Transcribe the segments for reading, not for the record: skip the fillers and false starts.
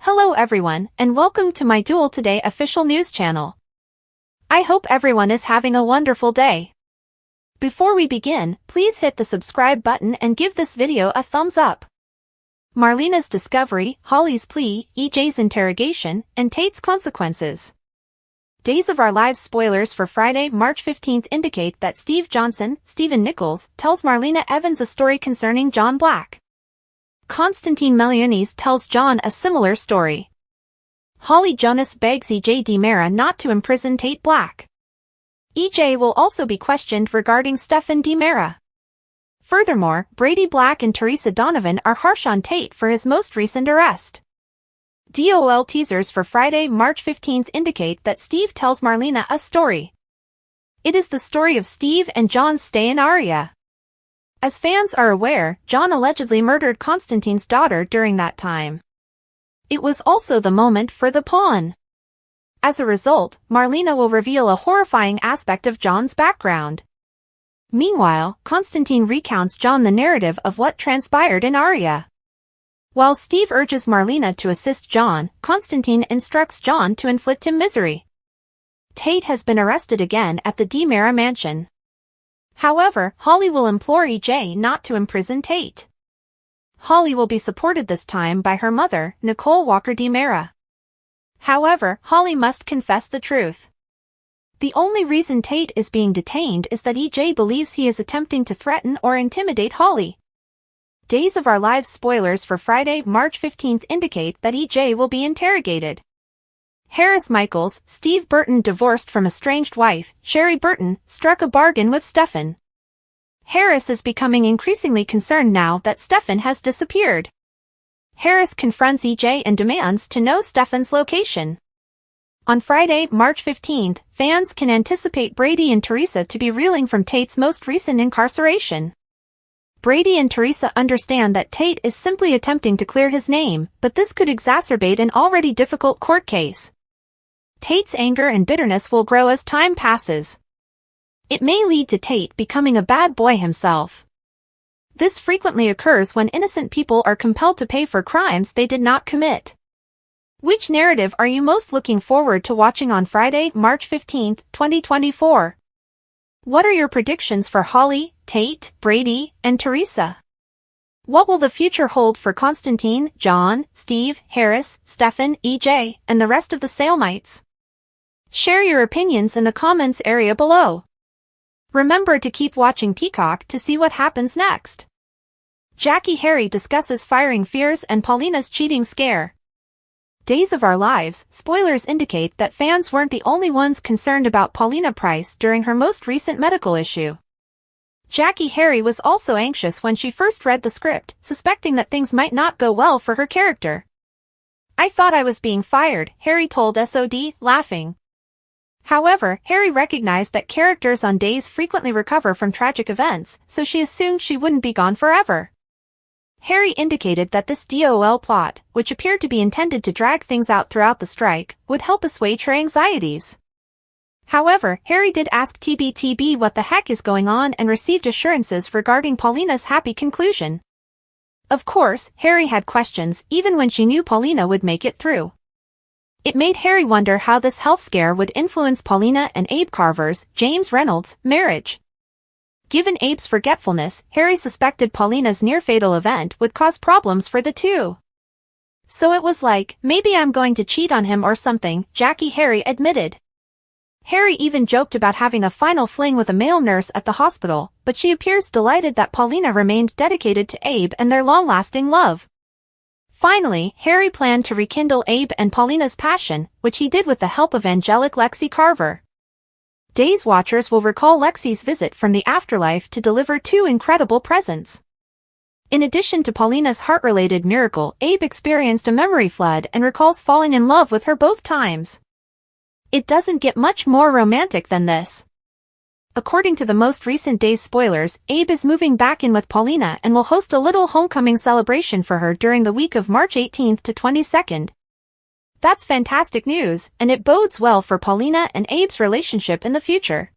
Hello everyone, and welcome to my Duel Today official news channel. I hope everyone is having a wonderful day. Before we begin, please hit the subscribe button and give this video a thumbs up. Marlena's discovery, Holly's plea, EJ's interrogation, and Tate's consequences. Days of Our Lives spoilers for Friday, March 15th indicate that Stephen Nichols, tells Marlena Evans a story concerning John Black. Constantine Melionis tells John a similar story. Holly Jonas begs EJ DiMera not to imprison Tate Black. EJ will also be questioned regarding Stefan DiMera. Furthermore, Brady Black and Teresa Donovan are harsh on Tate for his most recent arrest. DOL teasers for Friday, March 15th indicate that Steve tells Marlena a story. It is the story of Steve and John's stay in Aria. As fans are aware, John allegedly murdered Constantine's daughter during that time. It was also the moment for the pawn. As a result, Marlena will reveal a horrifying aspect of John's background. Meanwhile, Constantine recounts John the narrative of what transpired in Aria. While Steve urges Marlena to assist John, Constantine instructs John to inflict him misery. Tate has been arrested again at the DiMera mansion. However, Holly will implore EJ not to imprison Tate. Holly will be supported this time by her mother, Nicole Walker DiMera. However, Holly must confess the truth. The only reason Tate is being detained is that EJ believes he is attempting to threaten or intimidate Holly. Days of Our Lives spoilers for Friday, March 15th indicate that EJ will be interrogated. Harris Michaels, Steve Burton divorced from estranged wife, Sherry Burton, struck a bargain with Stefan. Harris is becoming increasingly concerned now that Stefan has disappeared. Harris confronts EJ and demands to know Stefan's location. On Friday, March 15th, fans can anticipate Brady and Teresa to be reeling from Tate's most recent incarceration. Brady and Teresa understand that Tate is simply attempting to clear his name, but this could exacerbate an already difficult court case. Tate's anger and bitterness will grow as time passes. It may lead to Tate becoming a bad boy himself. This frequently occurs when innocent people are compelled to pay for crimes they did not commit. Which narrative are you most looking forward to watching on Friday, March 15th, 2024? What are your predictions for Holly, Tate, Brady, and Teresa? What will the future hold for Constantine, John, Steve, Harris, Stefan, EJ, and the rest of the Salemites? Share your opinions in the comments area below. Remember to keep watching Peacock to see what happens next. Jackie Harry discusses firing fears and Paulina's cheating scare. Days of Our Lives spoilers indicate that fans weren't the only ones concerned about Paulina Price during her most recent medical issue. Jackie Harry was also anxious when she first read the script, suspecting that things might not go well for her character. "I thought I was being fired," Harry told SOD, laughing. However, Harry recognized that characters on Days frequently recover from tragic events, so she assumed she wouldn't be gone forever. Harry indicated that this DOL plot, which appeared to be intended to drag things out throughout the strike, would help assuage her anxieties. However, Harry did ask TBTB what the heck is going on and received assurances regarding Paulina's happy conclusion. Of course, Harry had questions even when she knew Paulina would make it through. It made Harry wonder how this health scare would influence Paulina and Abe Carver's, James Reynolds, marriage. Given Abe's forgetfulness, Harry suspected Paulina's near-fatal event would cause problems for the two. "So it was like, maybe I'm going to cheat on him or something," Jackie Harry admitted. Harry even joked about having a final fling with a male nurse at the hospital, but she appears delighted that Paulina remained dedicated to Abe and their long-lasting love. Finally, Harry planned to rekindle Abe and Paulina's passion, which he did with the help of angelic Lexi Carver. Days watchers will recall Lexi's visit from the afterlife to deliver two incredible presents. In addition to Paulina's heart-related miracle, Abe experienced a memory flood and recalls falling in love with her both times. It doesn't get much more romantic than this. According to the most recent Days spoilers, Abe is moving back in with Paulina and will host a little homecoming celebration for her during the week of March 18th to 22nd. That's fantastic news, and it bodes well for Paulina and Abe's relationship in the future.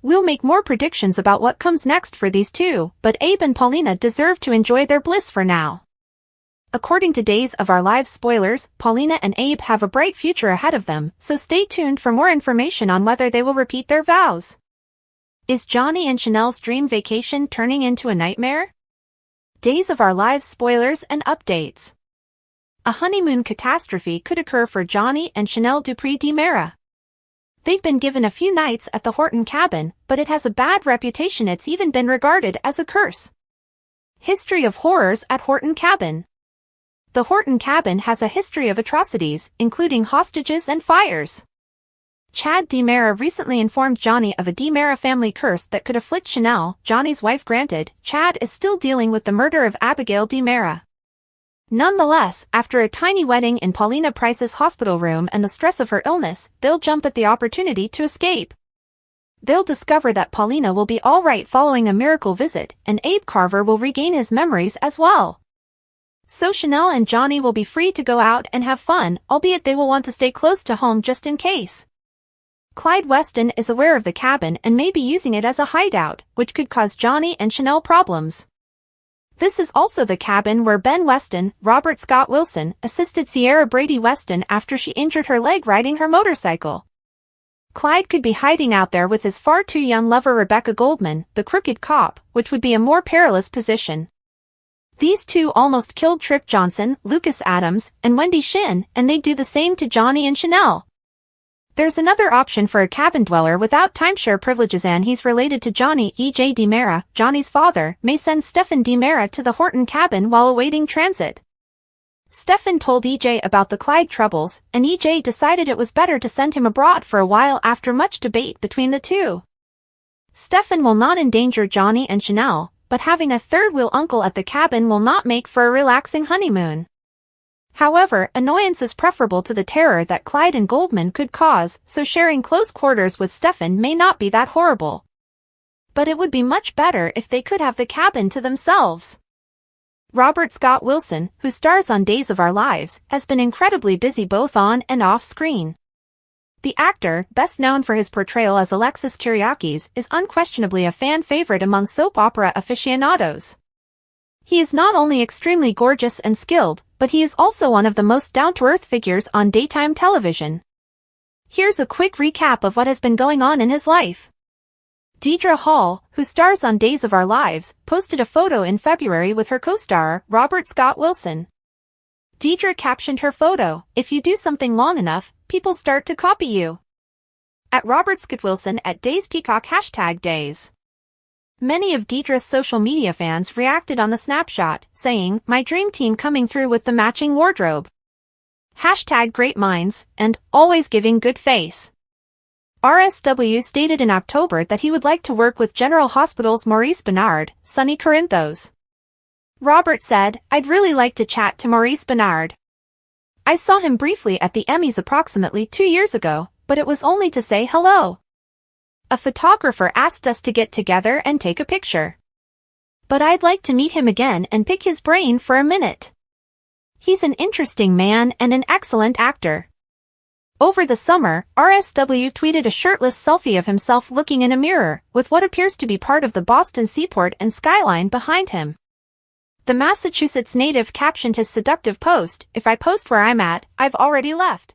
We'll make more predictions about what comes next for these two, but Abe and Paulina deserve to enjoy their bliss for now. According to Days of Our Lives spoilers, Paulina and Abe have a bright future ahead of them, so stay tuned for more information on whether they will repeat their vows. Is Johnny and Chanel's dream vacation turning into a nightmare? Days of Our Lives spoilers and updates. A honeymoon catastrophe could occur for Johnny and Chanel Dupree DiMera. They've been given a few nights at the Horton cabin, but it has a bad reputation. It's even been regarded as a curse. History of horrors at Horton cabin. The Horton cabin has a history of atrocities, including hostages and fires. Chad DiMera recently informed Johnny of a DiMera family curse that could afflict Chanel, Johnny's wife. Granted, Chad is still dealing with the murder of Abigail DiMera. Nonetheless, after a tiny wedding in Paulina Price's hospital room and the stress of her illness, they'll jump at the opportunity to escape. They'll discover that Paulina will be all right following a miracle visit, and Abe Carver will regain his memories as well. So Chanel and Johnny will be free to go out and have fun, albeit they will want to stay close to home just in case. Clyde Weston is aware of the cabin and may be using it as a hideout, which could cause Johnny and Chanel problems. This is also the cabin where Ben Weston, Robert Scott Wilson, assisted Sierra Brady Weston after she injured her leg riding her motorcycle. Clyde could be hiding out there with his far too young lover Rebecca Goldman, the crooked cop, which would be a more perilous position. These two almost killed Trip Johnson, Lucas Adams, and Wendy Shin, and they'd do the same to Johnny and Chanel. There's another option for a cabin dweller without timeshare privileges, and he's related to Johnny. E.J. DiMera, Johnny's father, may send Stephen DiMera to the Horton cabin while awaiting transit. Stephen told E.J. about the Clyde troubles, and E.J. decided it was better to send him abroad for a while after much debate between the two. Stephen will not endanger Johnny and Chanel, but having a third-wheel uncle at the cabin will not make for a relaxing honeymoon. However, annoyance is preferable to the terror that Clyde and Goldman could cause, so sharing close quarters with Stephen may not be that horrible. But it would be much better if they could have the cabin to themselves. Robert Scott Wilson, who stars on Days of Our Lives, has been incredibly busy both on and off screen. The actor, best known for his portrayal as Alexis Kyriakis, is unquestionably a fan favorite among soap opera aficionados. He is not only extremely gorgeous and skilled, but he is also one of the most down-to-earth figures on daytime television. Here's a quick recap of what has been going on in his life. Deidre Hall, who stars on Days of Our Lives, posted a photo in February with her co-star, Robert Scott Wilson. Deidre captioned her photo, "If you do something long enough, people start to copy you." At Robert Scott Wilson at Days Peacock #Days. Many of Deidre's social media fans reacted on the snapshot, saying, "My dream team coming through with the matching wardrobe. #great minds," and "always giving good face." RSW stated in October that he would like to work with General Hospital's Maurice Benard, Sonny Corinthos. Robert said, "I'd really like to chat to Maurice Benard. I saw him briefly at the Emmys approximately 2 years ago, but it was only to say hello. A photographer asked us to get together and take a picture. But I'd like to meet him again and pick his brain for a minute. He's an interesting man and an excellent actor." Over the summer, RSW tweeted a shirtless selfie of himself looking in a mirror, with what appears to be part of the Boston seaport and skyline behind him. The Massachusetts native captioned his seductive post, "If I post where I'm at, I've already left."